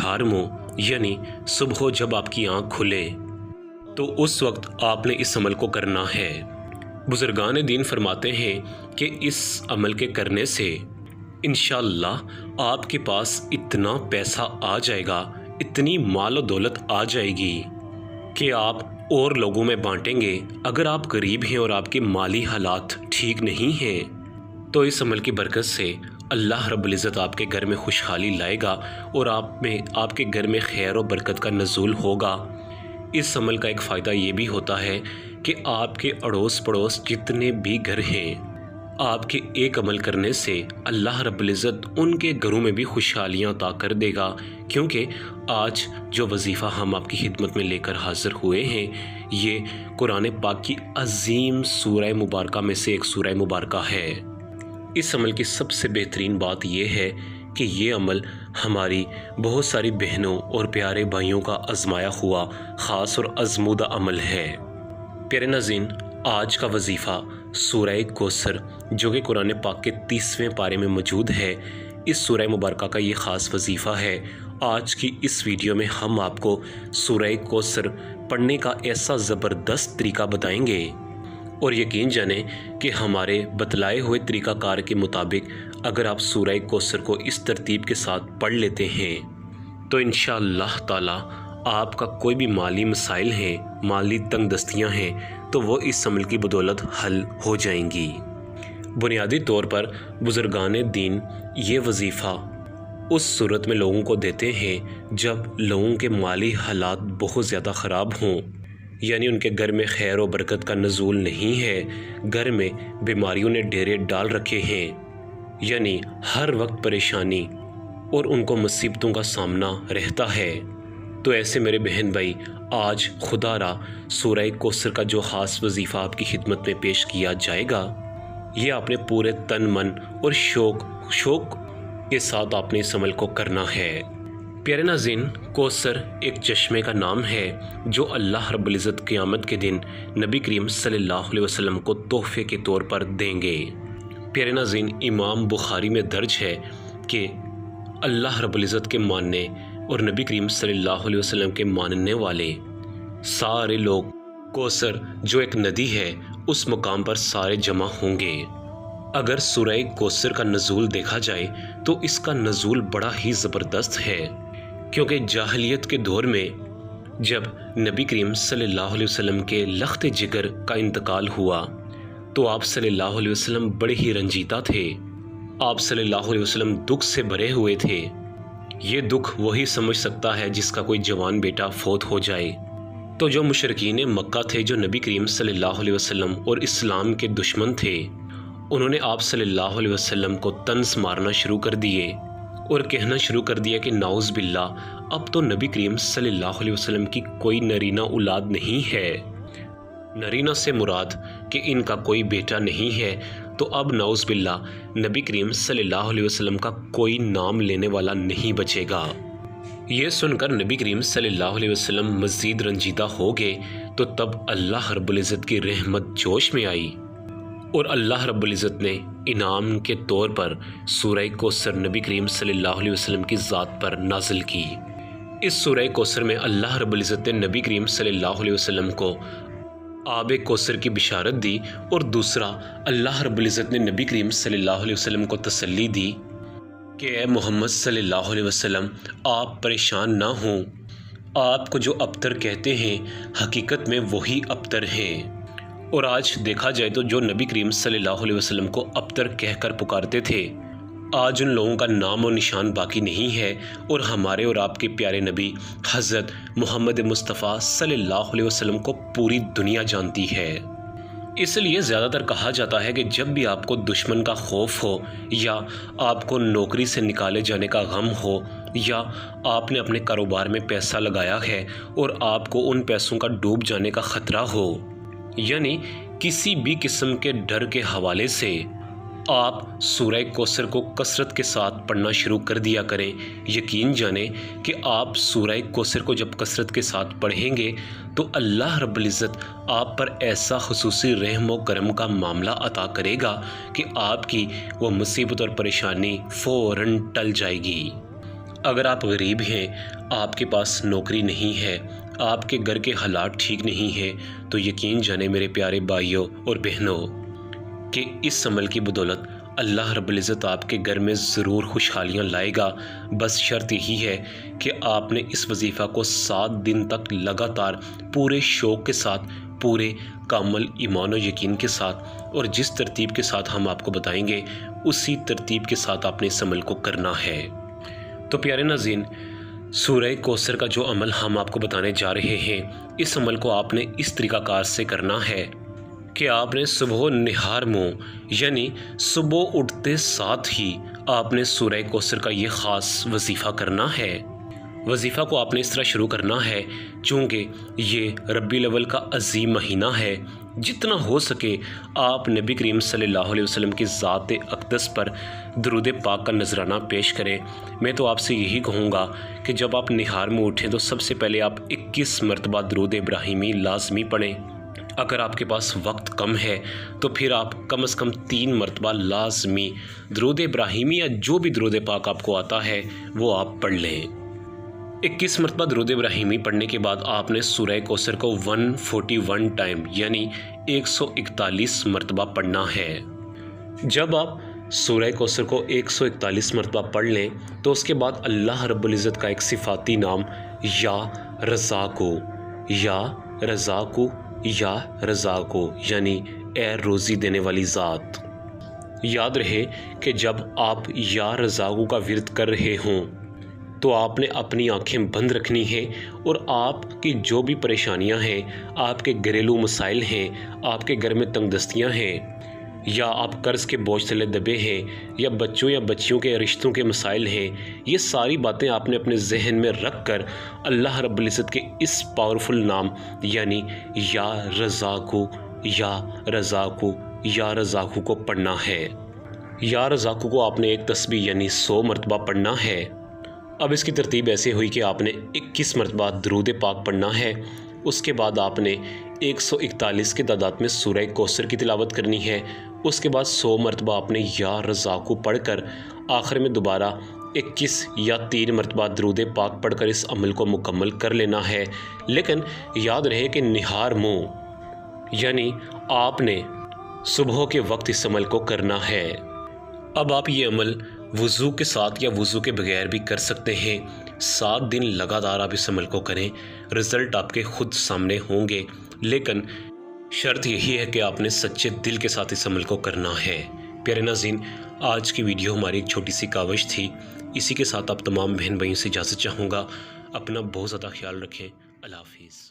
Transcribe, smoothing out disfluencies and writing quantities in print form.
18واں یعنی صبح جب آپ کی آنکھ کھلے تو اس وقت آپ نے اس عمل کو کرنا ہے۔ بزرگان دین فرماتے ہیں کہ اس عمل کے کرنے سے انشاءاللہ آپ کے پاس اتنا پیسہ آ جائے گا، اتنی مال و دولت آ جائے گی کہ آپ اور لوگوں میں بانٹیں گے۔ اگر آپ غریب ہیں اور آپ کے مالی حالات ٹھیک نہیں ہیں تو اس عمل کی برکت سے اللہ رب العزت آپ کے گھر میں خوشحالی لائے گا اور آپ کے گھر میں خیر و برکت کا نزول ہوگا۔ اس عمل کا ایک فائدہ یہ بھی ہوتا ہے کہ آپ کے اڑوس پڑوس جتنے بھی گھر ہیں، آپ کے ایک عمل کرنے سے اللہ رب العزت ان کے گھروں میں بھی خوشحالیاں عطا کر دے گا، کیونکہ آج جو وظیفہ ہم آپ کی خدمت میں لے کر حاضر ہوئے ہیں یہ قرآن پاک کی عظیم سورہ مبارکہ میں سے ایک سورہ مبارکہ ہے۔ اس عمل کی سب سے بہترین بات یہ ہے کہ یہ عمل ہماری بہت ساری بہنوں اور پیارے بھائیوں کا آزمایا ہوا خاص اور آزمودہ عمل ہے۔ پیارے ناظرین، آج کا وظیفہ سورہ کوثر جو کہ قرآن پاک کے 30ویں پارے میں موجود ہے، اس سورہ مبارکہ کا یہ خاص وظیفہ ہے۔ آج کی اس ویڈیو میں ہم آپ کو سورہ کوثر پڑھنے کا ایسا زبردست طریقہ بتائیں گے اور یقین جانیں کہ ہمارے بتلائے ہوئے طریقہ کار کے مطابق اگر آپ سورہ کوثر کو اس ترتیب کے ساتھ پڑھ لیتے ہیں تو انشاءاللہ تعالی آپ کا کوئی بھی مالی مسائل ہیں، مالی تنگ دستیاں ہیں تو وہ اس عمل کی بدولت حل ہو جائیں گی۔ بنیادی طور پر بزرگان دین یہ وظیفہ اس صورت میں لوگوں کو دیتے ہیں جب لوگوں کے مالی حالات بہت زیادہ خراب ہوں، یعنی ان کے گھر میں خیر و برکت کا نزول نہیں ہے، گھر میں بیماریوں نے ڈیرے ڈال رکھے ہیں، یعنی ہر وقت پریشانی اور ان کو مصیبتوں کا سامنا رہتا ہے۔ تو ایسے میرے بہن بھائی، آج خدا را سورہ کوثر کا جو خاص وظیفہ آپ کی خدمت میں پیش کیا جائے گا، یہ آپ نے پورے تن من اور شوق کے ساتھ آپ نے اس عمل کو کرنا ہے۔ پیارے ناظرین، کوثر ایک چشمے کا نام ہے جو اللہ رب العزت قیامت کے دن نبی کریم صلی اللہ علیہ وسلم کو تحفے کے طور پر دیں گے۔ پیارے ناظرین، امام بخاری میں درج ہے کہ اللہ رب العزت کے ماننے اور نبی کریم صلی اللہ علیہ وسلم کے ماننے والے سارے لوگ کوثر جو ایک ندی ہے اس مقام پر سارے جمع ہوں گے۔ اگر سورہ کوثر کا نزول دیکھا جائے تو اس کا نزول بڑا ہی زبردست ہے، کیونکہ جاہلیت کے دور میں جب نبی کریم صلی اللہ علیہ وسلم کے لخت جگر کا انتقال ہوا تو آپ صلی اللہ علیہ وسلم بڑے ہی رنجیدہ تھے۔ آپ صلی اللہ علیہ وسلم دکھ سے بھرے ہوئے تھے۔ یہ دکھ وہی سمجھ سکتا ہے جس کا کوئی جوان بیٹا فوت ہو جائے۔ تو جو مشرکین مکہ تھے، جو نبی کریم صلی اللہ علیہ وسلم اور اسلام کے دشمن تھے، انہوں نے آپ صلی اللہ علیہ وسلم کو طنز مارنا شروع کر دیے اور کہنا شروع کر دیا کہ نعوذ باللہ، اب تو نبی کریم صلی اللہ علیہ وسلم کی کوئی نرینہ اولاد نہیں ہے۔ نرینہ سے مراد کہ ان کا کوئی بیٹا نہیں ہے، تو اب نعوذ باللہ نبی کریم صلی اللہ علیہ وسلم کا کوئی نام لینے والا نہیں بچے گا۔ یہ سن کر نبی کریم صلی اللہ علیہ وسلم مزید رنجیدہ ہو گئے، تو تب اللہ رب العزت کی رحمت جوش میں آئی اور اللہ رب العزت نے انعام کے طور پر سورہ کوثر نبی کریم صلی اللہ علیہ وسلم کی ذات پر نازل کی۔ اس سورہ کوثر میں اللہ رب العزت نے نبی کریم صلی اللہ علیہ وسلم کو آب کوثر کی بشارت دی، اور دوسرا اللہ رب العزت نے نبی کریم صلی اللہ علیہ وسلم کو تسلی دی کہ اے محمد صلی اللہ علیہ وسلم، آپ پریشان نہ ہوں، آپ کو جو ابتر کہتے ہیں حقیقت میں وہی ابتر ہیں۔ اور آج دیکھا جائے تو جو نبی کریم صلی اللہ علیہ وسلم کو ابتر کہہ کر پکارتے تھے، آج ان لوگوں کا نام و نشان باقی نہیں ہے، اور ہمارے اور آپ کے پیارے نبی حضرت محمد مصطفیٰ صلی اللہ علیہ وسلم کو پوری دنیا جانتی ہے۔ اس لیے زیادہ تر کہا جاتا ہے کہ جب بھی آپ کو دشمن کا خوف ہو، یا آپ کو نوکری سے نکالے جانے کا غم ہو، یا آپ نے اپنے کاروبار میں پیسہ لگایا ہے اور آپ کو ان پیسوں کا ڈوب جانے کا خطرہ ہو، یعنی کسی بھی قسم کے ڈر کے حوالے سے آپ سورہ کوثر کو کثرت کے ساتھ پڑھنا شروع کر دیا کریں۔ یقین جانیں کہ آپ سورہ کوثر کو جب کثرت کے ساتھ پڑھیں گے تو اللہ رب العزت آپ پر ایسا خصوصی رحم و کرم کا معاملہ عطا کرے گا کہ آپ کی وہ مصیبت اور پریشانی فوراً ٹل جائے گی۔ اگر آپ غریب ہیں، آپ کے پاس نوکری نہیں ہے، آپ کے گھر کے حالات ٹھیک نہیں ہیں، تو یقین جانیں میرے پیارے بھائیوں اور بہنوں کہ اس عمل کی بدولت اللہ رب العزت آپ کے گھر میں ضرور خوشحالیاں لائے گا۔ بس شرط یہی ہے کہ آپ نے اس وظیفہ کو 7 دن تک لگاتار پورے شوق کے ساتھ، پورے کامل ایمان و یقین کے ساتھ، اور جس ترتیب کے ساتھ ہم آپ کو بتائیں گے اسی ترتیب کے ساتھ آپ نے اس عمل کو کرنا ہے۔ تو پیارے ناظرین، سورہ کوثر کا جو عمل ہم آپ کو بتانے جا رہے ہیں، اس عمل کو آپ نے اس طریقہ کار سے کرنا ہے کہ آپ نے صبح نہار منہ یعنی صبح اٹھتے ساتھ ہی آپ نے سورہ کوثر کا یہ خاص وظیفہ کرنا ہے۔ وظیفہ کو آپ نے اس طرح شروع کرنا ہے، چونکہ یہ ربیع الاول کا عظیم مہینہ ہے، جتنا ہو سکے آپ نبی کریم صلی اللہ علیہ وسلم کی ذات اقدس پر درود پاک کا نذرانہ پیش کریں۔ میں تو آپ سے یہی کہوں گا کہ جب آپ نہار میں اٹھیں تو سب سے پہلے آپ 21 مرتبہ درود ابراہیمی لازمی پڑھیں۔ اگر آپ کے پاس وقت کم ہے تو پھر آپ کم از کم 3 مرتبہ لازمی درود ابراہیمی یا جو بھی درود پاک آپ کو آتا ہے وہ آپ پڑھ لیں۔ 21 مرتبہ درود ابراہیمی پڑھنے کے بعد آپ نے سورہ کوثر کو 141 ٹائم یعنی 141 مرتبہ پڑھنا ہے۔ جب آپ سورہ کوثر کو 141 مرتبہ پڑھ لیں تو اس کے بعد اللہ رب العزت کا ایک صفاتی نام یا رزاقو، یا رزاقو، یا رزاقو یعنی اے روزی دینے والی ذات۔ یاد رہے کہ جب آپ یا رزاقو کا ورد کر رہے ہوں تو آپ نے اپنی آنکھیں بند رکھنی ہیں، اور آپ کی جو بھی پریشانیاں ہیں، آپ کے گھریلو مسائل ہیں، آپ کے گھر میں تنگ دستیاں ہیں، یا آپ قرض کے بوجھ تلے دبے ہیں، یا بچوں یا بچیوں کے رشتوں کے مسائل ہیں، یہ ساری باتیں آپ نے اپنے ذہن میں رکھ کر اللہ رب العزت کے اس پاورفل نام یعنی یا رزاقو، یا رزاقو، یا رزاقو کو پڑھنا ہے۔ یا رزاقو کو آپ نے ایک تسبیح یعنی 100 مرتبہ پڑھنا ہے۔ اب اس کی ترتیب ایسے ہوئی کہ آپ نے 21 مرتبہ درود پاک پڑھنا ہے، اس کے بعد آپ نے 141 کی تعداد میں سورہ کوثر کی تلاوت کرنی ہے، اس کے بعد 100 مرتبہ آپ نے یا رزاقو پڑھ کر آخر میں دوبارہ 21 یا 3 مرتبہ درود پاک پڑھ کر اس عمل کو مکمل کر لینا ہے۔ لیکن یاد رہے کہ نہار منہ یعنی آپ نے صبح کے وقت اس عمل کو کرنا ہے۔ اب آپ یہ عمل وضو کے ساتھ یا وضو کے بغیر بھی کر سکتے ہیں۔ 7 دن لگاتار آپ اس عمل کو کریں، رزلٹ آپ کے خود سامنے ہوں گے، لیکن شرط یہی ہے کہ آپ نے سچے دل کے ساتھ اس عمل کو کرنا ہے۔ پیارے ناظرین، آج کی ویڈیو ہماری ایک چھوٹی سی کاوش تھی، اسی کے ساتھ آپ تمام بہن بھائیوں سے اجازت چاہوں گا۔ اپنا بہت زیادہ خیال رکھیں۔ اللہ حافظ۔